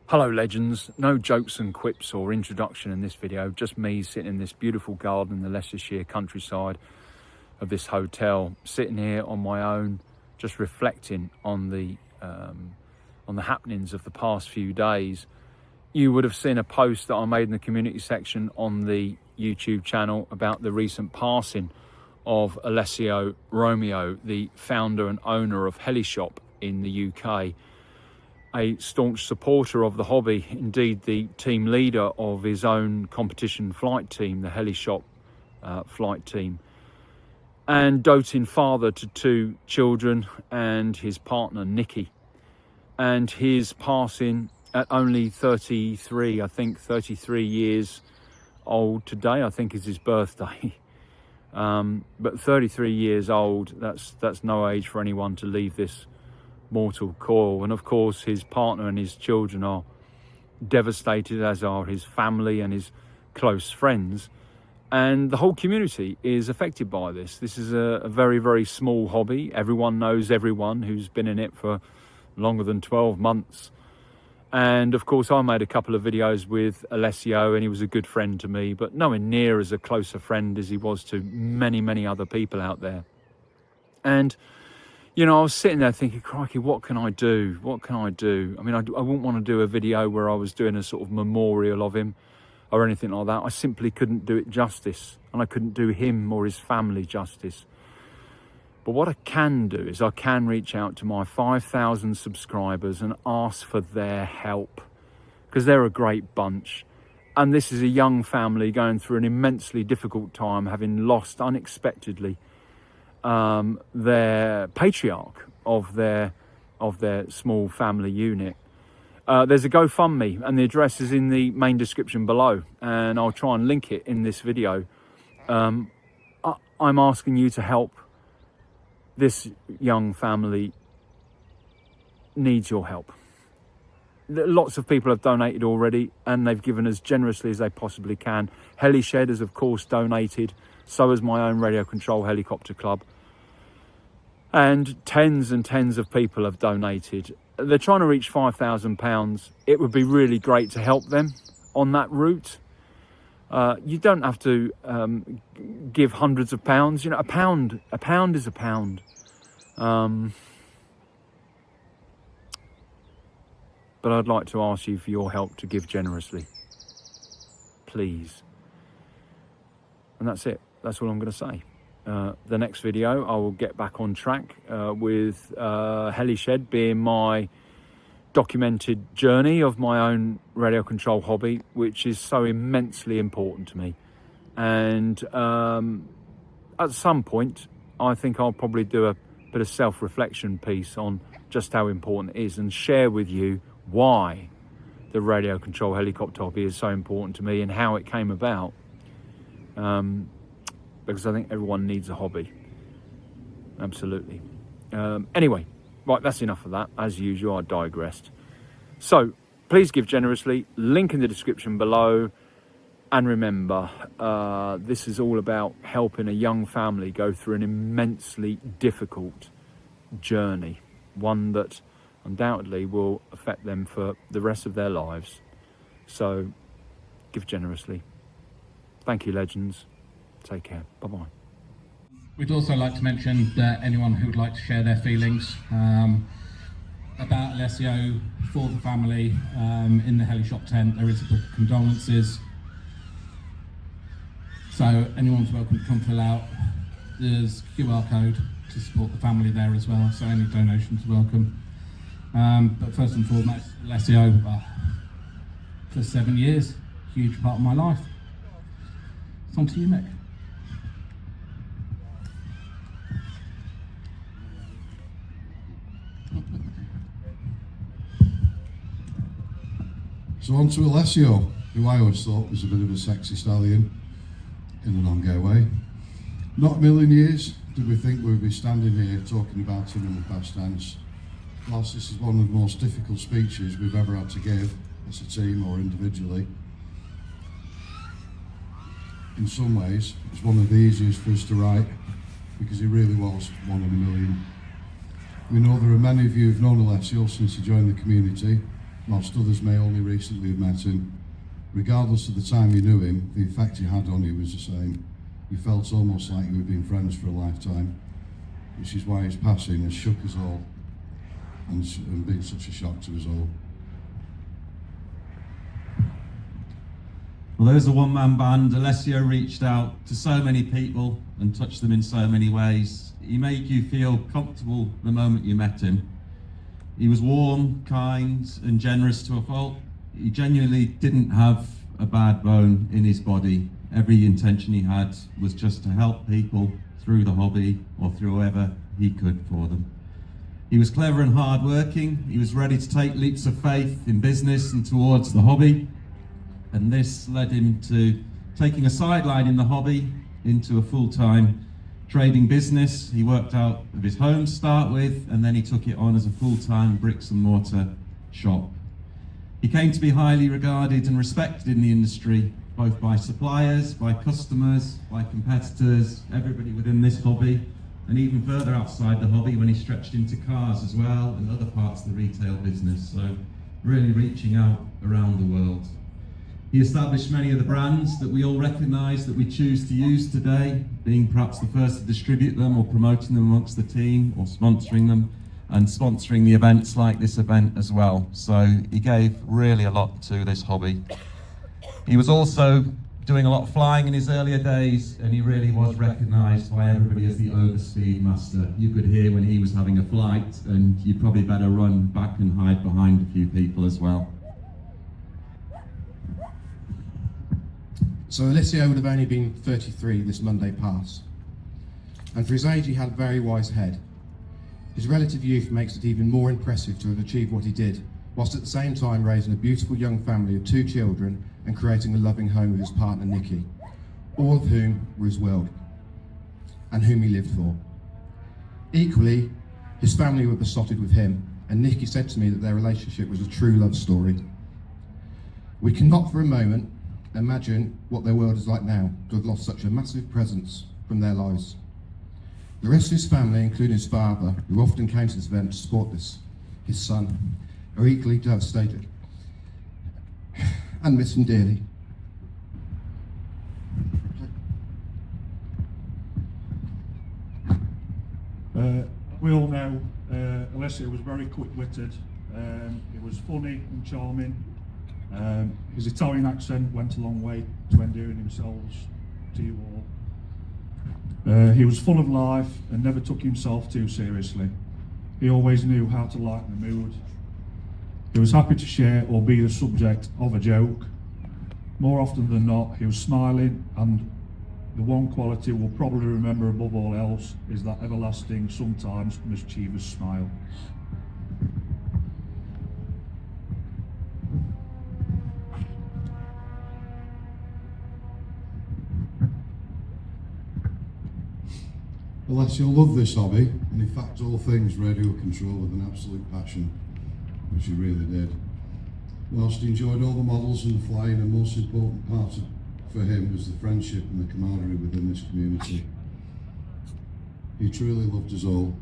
Hello legends, no jokes and quips or introduction in this video, just me sitting in this beautiful garden in the Leicestershire countryside of this hotel, sitting here on my own, just reflecting on the happenings of the past few days. You would have seen a post that I made in the community section on the YouTube channel about the recent passing of Alessio Romeo, the founder and owner of Hely-Shop in the UK. A staunch supporter of the hobby, indeed the team leader of his own competition flight team, the Hely-Shop flight team, and doting father to two children and his partner Nikki. And his passing at only 33, I think 33 years old today, I think is his birthday. But 33 years old, that's no age for anyone to leave this mortal coil. And of course his partner and his children are devastated, as are his family and his close friends, and the whole community is affected by this. This is a very, very small hobby. Everyone knows everyone who's been in it for longer than 12 months. And of course I made a couple of videos with Alessio, and he was a good friend to me, but nowhere near as a closer friend as he was to many, many other people out there. And you know, I was sitting there thinking, crikey, what can I do? What can I do? I mean, I wouldn't want to do a video where I was doing a sort of memorial of him or anything like that. I simply couldn't do it justice, and I couldn't do him or his family justice. But what I can do is I can reach out to my 5,000 subscribers and ask for their help, because they're a great bunch. And this is a young family going through an immensely difficult time, having lost unexpectedly their patriarch of their small family unit. There's a GoFundMe, and the address is in the main description below, and I'll try and link it in this video. I'm asking you to help. This young family needs your help. Lots of people have donated already, and they've given as generously as they possibly can. Heli-Shed has of course donated, so has my own Radio Control Helicopter Club. And tens of people have donated. They're trying to reach £5,000. It would be really great to help them on that route. You don't have to give hundreds of pounds. You know, a pound is a pound. But I'd like to ask you for your help to give generously, please. And that's it. That's all I'm going to say. The next video, I will get back on track with Hely-Shed being my documented journey of my own radio control hobby, which is so immensely important to me. And at some point, I think I'll probably do a bit of self-reflection piece on just how important it is, and share with you why the radio control helicopter hobby is so important to me and how it came about. Because I think everyone needs a hobby. Absolutely. Anyway, right, that's enough of that. As usual, I digressed. So please give generously, link in the description below. And remember, this is all about helping a young family go through an immensely difficult journey, one that undoubtedly will affect them for the rest of their lives. So give generously. Thank you, legends. Take care. Bye-bye. We'd also like to mention that anyone who would like to share their feelings about Alessio, for the family, in the Hely-Shop tent, there is a book of condolences. So anyone's welcome to come fill out. There's QR code to support the family there as well, so any donations are welcome. But first and foremost, Alessio, for 7 years, huge part of my life. It's on to you, Nick. So on to Alessio, who I always thought was a bit of a sexy stallion, in a non-gay way. Not a million years did we think we'd be standing here talking about him in the past tense. Whilst this is one of the most difficult speeches we've ever had to give, as a team or individually, in some ways it's one of the easiest for us to write, because he really was one in a million. We know there are many of you who've known Alessio since he joined the community, whilst others may only recently have met him. Regardless of the time you knew him, the effect he had on you was the same. You felt almost like you had been friends for a lifetime, which is why his passing has shook us all and been such a shock to us all. Although as a one-man band, Alessio reached out to so many people and touched them in so many ways. He made you feel comfortable the moment you met him. He was warm, kind, and generous to a fault. He genuinely didn't have a bad bone in his body. Every intention he had was just to help people through the hobby or through whatever he could for them. He was clever and hard-working. He was ready to take leaps of faith in business and towards the hobby. And this led him to taking a sideline in the hobby into a full-time trading business. He worked out of his home to start with, and then he took it on as a full-time bricks and mortar shop. He came to be highly regarded and respected in the industry, both by suppliers, by customers, by competitors, everybody within this hobby, and even further outside the hobby when he stretched into cars as well and other parts of the retail business. So really reaching out around the world. He established many of the brands that we all recognise that we choose to use today, being perhaps the first to distribute them or promoting them amongst the team or sponsoring them and sponsoring the events like this event as well. So he gave really a lot to this hobby. He was also doing a lot of flying in his earlier days, and he really was recognised by everybody as the Overspeed master. You could hear when he was having a flight, and you'd probably better run back and hide behind a few people as well. So Alessio would have only been 33 this Monday past, and for his age he had a very wise head. His relative youth makes it even more impressive to have achieved what he did, whilst at the same time raising a beautiful young family of 2 children and creating a loving home with his partner Nikki, all of whom were his world and whom he lived for. Equally, his family were besotted with him, and Nikki said to me that their relationship was a true love story. We cannot for a moment imagine what their world is like now, to have lost such a massive presence from their lives. The rest of his family, including his father, who often came to this event to support his son, are equally devastated and miss him dearly. We all know Alessio was very quick-witted. He was funny and charming. His Italian accent went a long way to endearing himself to you all. He was full of life and never took himself too seriously. He always knew how to lighten the mood. He was happy to share or be the subject of a joke. More often than not, he was smiling, and the one quality we'll probably remember above all else is that everlasting, sometimes mischievous smile. Alessio loved this hobby, and in fact all things radio control with an absolute passion, which he really did. Whilst he enjoyed all the models and the flying, the most important part for him was the friendship and the camaraderie within this community. He truly loved us all.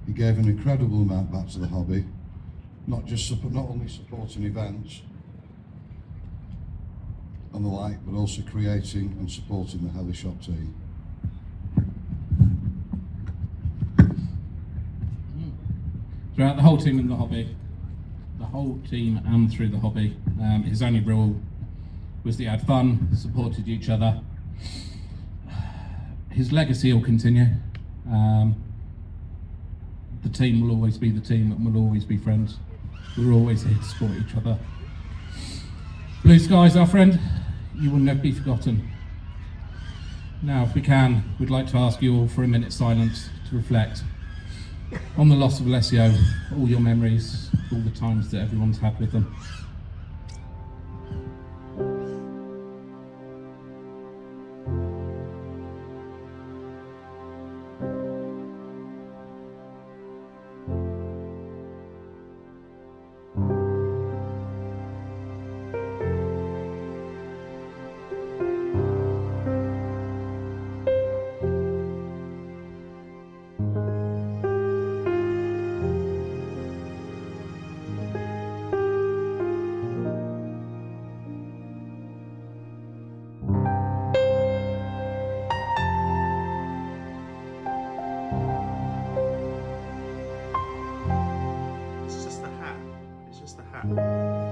He gave an incredible amount back to the hobby, not only supporting events and the like, but also creating and supporting the Hely-Shop team. Throughout the whole team in the hobby, the whole team and through the hobby, his only rule was that he had fun, supported each other. His legacy will continue. The team will always be the team and we'll always be friends. We're always here to support each other. Blue Skies, our friend, you will never be forgotten. Now, if we can, we'd like to ask you all for a minute's silence to reflect on the loss of Alessio, all your memories, all the times that everyone's had with them. Ha.